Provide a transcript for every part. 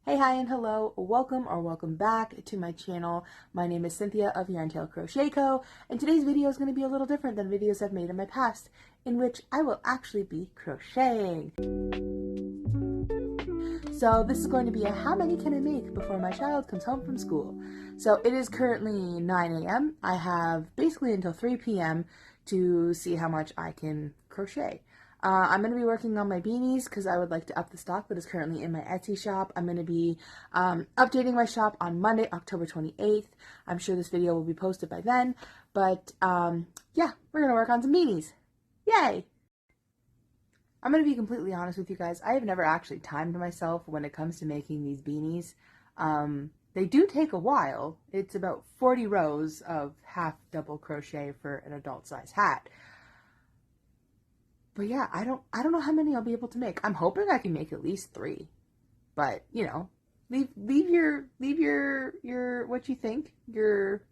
Hey, hi, and hello. Welcome back to my channel. My name is Cynthia of yarntailcrochetco, and today's video is going to be a little different than videos I've made in my past, in which I will actually be crocheting. So this is going to be a how many can I make before my child comes home from school. So it is currently 9 a.m. I have basically until 3 p.m. to see how much I can crochet. I'm going to be working on my beanies because I would like to up the stock that is currently in my Etsy shop. I'm going to be updating my shop on Monday, October 28th. I'm sure this video will be posted by then. But yeah, we're going to work on some beanies. Yay! I'm going to be completely honest with you guys. I have never actually timed myself when it comes to making these beanies. They do take a while. It's about 40 rows of half double crochet for an adult size hat. But yeah, I don't know how many I'll be able to make. I'm hoping I can make at least 3. But, you know, leave your what you think, your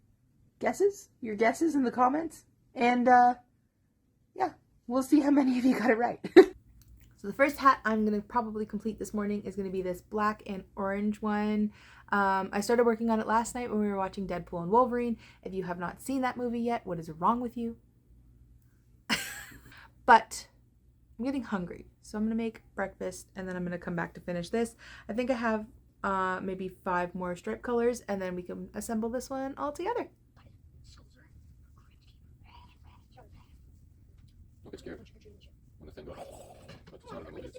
guesses in the comments. And yeah, we'll see how many of you got it right. So the first hat I'm going to probably complete this morning is going to be this black and orange one. I started working on it last night when we were watching Deadpool and Wolverine. If you have not seen that movie yet, what is wrong with you? But I'm getting hungry, so I'm going to make breakfast and then I'm going to come back to finish this. I think I have maybe 5 more stripe colors and then we can assemble this one all together. Don't get scared when the thing goes. That's the sound of it.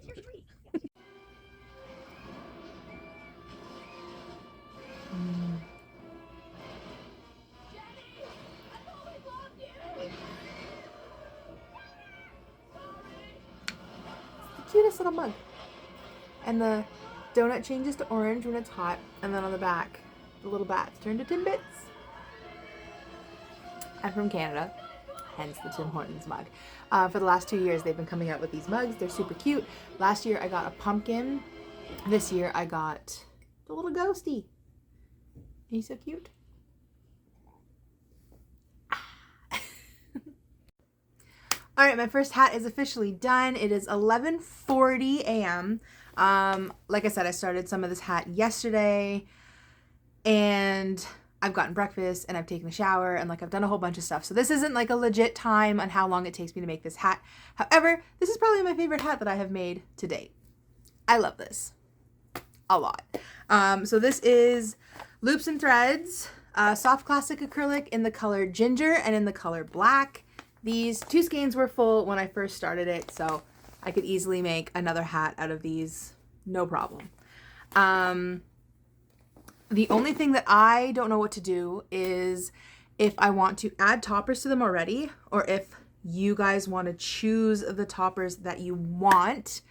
Cutest little mug. And the donut changes to orange when it's hot, and then on the back, the little bats turn to Timbits. I'm from Canada, hence the Tim Hortons mug. For the last 2 years, they've been coming out with these mugs. They're super cute. Last year, I got a pumpkin. This year, I got the little ghosty. He's so cute. All right, my first hat is officially done. It is 11:40 a.m. Like I said, I started some of this hat yesterday, and I've gotten breakfast, and I've taken a shower, and like I've done a whole bunch of stuff. So this isn't like a legit time on how long it takes me to make this hat. However, this is probably my favorite hat that I have made to date. I love this a lot. So this is Loops and Threads, soft classic acrylic in the color ginger and in the color black. These 2 skeins were full when I first started it, so I could easily make another hat out of these, no problem. The only thing that I don't know what to do is if I want to add toppers to them already, or if you guys want to choose the toppers that you want.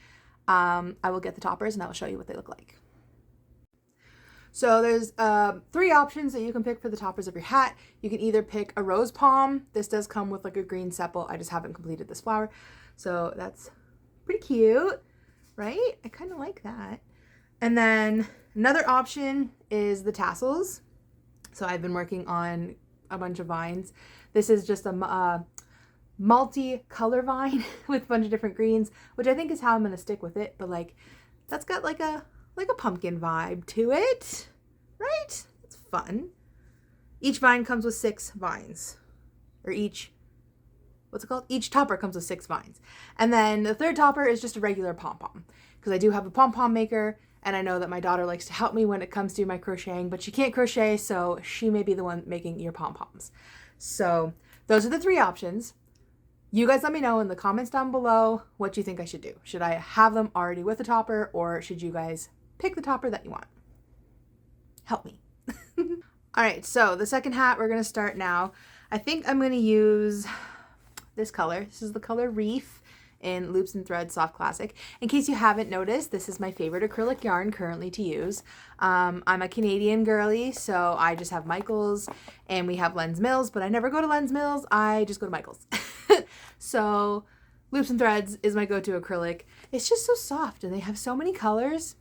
I will get the toppers and I will show you what they look like. So there's 3 options that you can pick for the toppers of your hat. You can either pick a rose palm. This does come with like a green sepal. I just haven't completed this flower. So that's pretty cute, right? I kind of like that. And then another option is the tassels. So I've been working on a bunch of vines. This is just a multi-color vine with a bunch of different greens, which I think is how I'm going to stick with it. But like, that's got like a pumpkin vibe to it, right? It's fun. Each vine comes with 6 vines, or each topper comes with 6 vines. And then the third topper is just a regular pom-pom, because I do have a pom-pom maker, and I know that my daughter likes to help me when it comes to my crocheting, but she can't crochet, so she may be the one making your pom-poms. So those are the 3 options. You guys let me know in the comments down below what you think I should do. Should I have them already with a topper, or should you guys pick the topper that you want? Help me. All right, so the second hat we're going to start now. I think I'm going to use this color. This is the color Reef in Loops and Threads Soft Classic. In case you haven't noticed, this is my favorite acrylic yarn currently to use. I'm a Canadian girly, so I just have Michaels, and we have Lens Mills, but I never go to Lens Mills. I just go to Michaels. So Loops and Threads is my go-to acrylic. It's just so soft, and they have so many colors.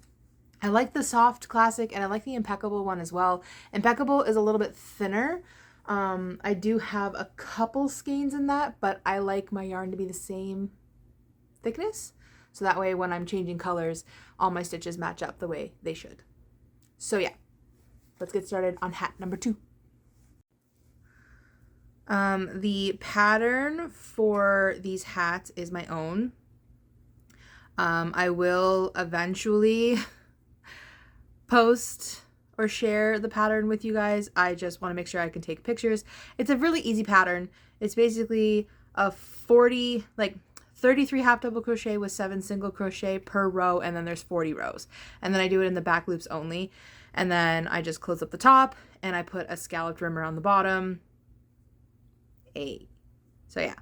I like the soft classic, and I like the Impeccable one as well. Impeccable is a little bit thinner. I do have a couple skeins in that, but I like my yarn to be the same thickness. So that way when I'm changing colors, all my stitches match up the way they should. So yeah, let's get started on hat number 2. The pattern for these hats is my own. I will eventually post or share the pattern with you guys. I just want to make sure I can take pictures. It's a really easy pattern. It's basically a 33 half double crochet with 7 single crochet per row, and then there's 40 rows. And then I do it in the back loops only. And then I just close up the top and I put a scalloped rim around the bottom. So yeah,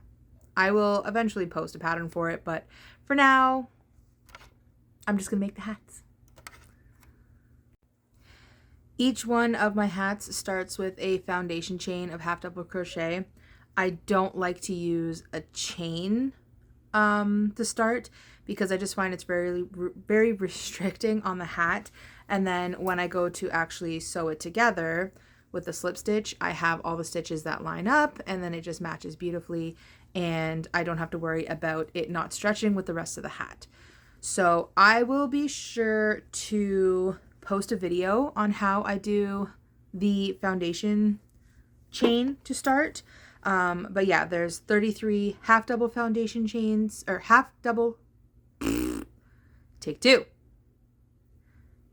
I will eventually post a pattern for it, but for now, I'm just gonna make the hats. Each one of my hats starts with a foundation chain of half double crochet. I don't like to use a chain to start because I just find it's very restricting on the hat. And then when I go to actually sew it together with the slip stitch, I have all the stitches that line up, and then it just matches beautifully, and I don't have to worry about it not stretching with the rest of the hat. So I will be sure to post a video on how I do the foundation chain to start. But yeah, there's 33 half double foundation chains, or half double, take 2.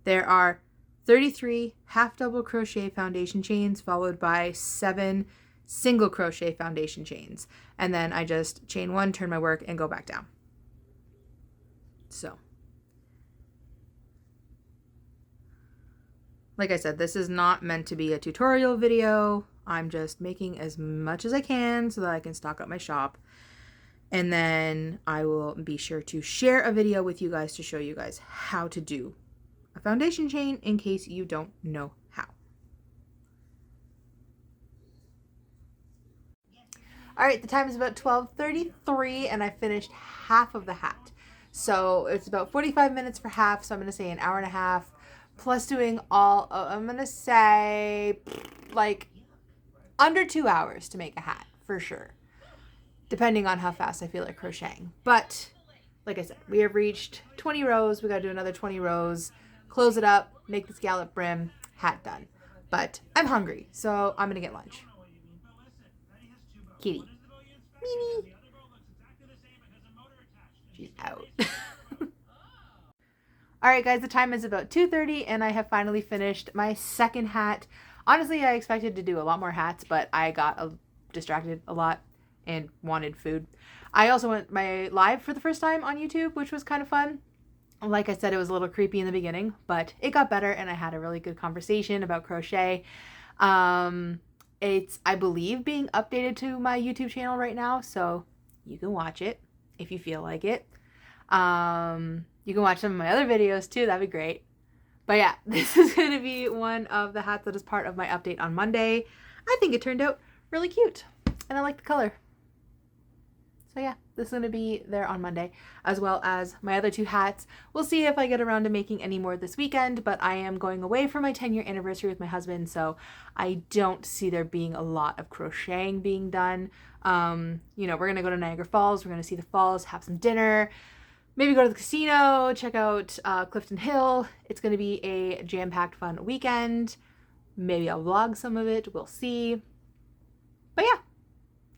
There are 33 half double crochet foundation chains followed by 7 single crochet foundation chains. And then I just chain 1, turn my work, and go back down. So, like I said, this is not meant to be a tutorial video. I'm just making as much as I can so that I can stock up my shop. And then I will be sure to share a video with you guys to show you guys how to do a foundation chain in case you don't know how. All right, the time is about 12:33 and I finished half of the hat. So it's about 45 minutes for half, so I'm going to say an hour and a half plus doing I'm going to say like under 2 hours to make a hat for sure, depending on how fast I feel like crocheting. But like I said, we have reached 20 rows. We got to do another 20 rows, close it up, make the scallop brim, hat done. But I'm hungry, so I'm going to get lunch. Kitty. Beanie. She's out. All right, guys, the time is about 2:30 and I have finally finished my second hat. Honestly, I expected to do a lot more hats, but I got distracted a lot and wanted food. I also went live for the first time on YouTube, which was kind of fun. Like I said, it was a little creepy in the beginning, but it got better and I had a really good conversation about crochet. It's, I believe, being updated to my YouTube channel right now, so you can watch it if you feel like it. You can watch some of my other videos too, that'd be great. But yeah, this is going to be one of the hats that is part of my update on Monday. I think it turned out really cute, and I like the color. So yeah, this is going to be there on Monday, as well as my other 2 hats. We'll see if I get around to making any more this weekend, but I am going away for my 10-year anniversary with my husband, so I don't see there being a lot of crocheting being done. You know, we're going to go to Niagara Falls, we're going to see the falls, have some dinner, maybe go to the casino, check out Clifton Hill. It's going to be a jam-packed fun weekend. Maybe I'll vlog some of it, we'll see. But yeah,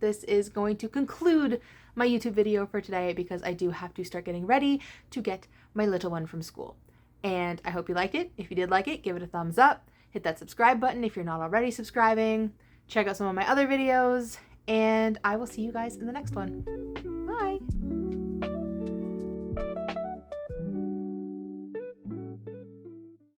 this is going to conclude my YouTube video for today because I do have to start getting ready to get my little one from school. And I hope you liked it. If you did like it, give it a thumbs up. Hit that subscribe button if you're not already subscribing. Check out some of my other videos, and I will see you guys in the next one. Bye!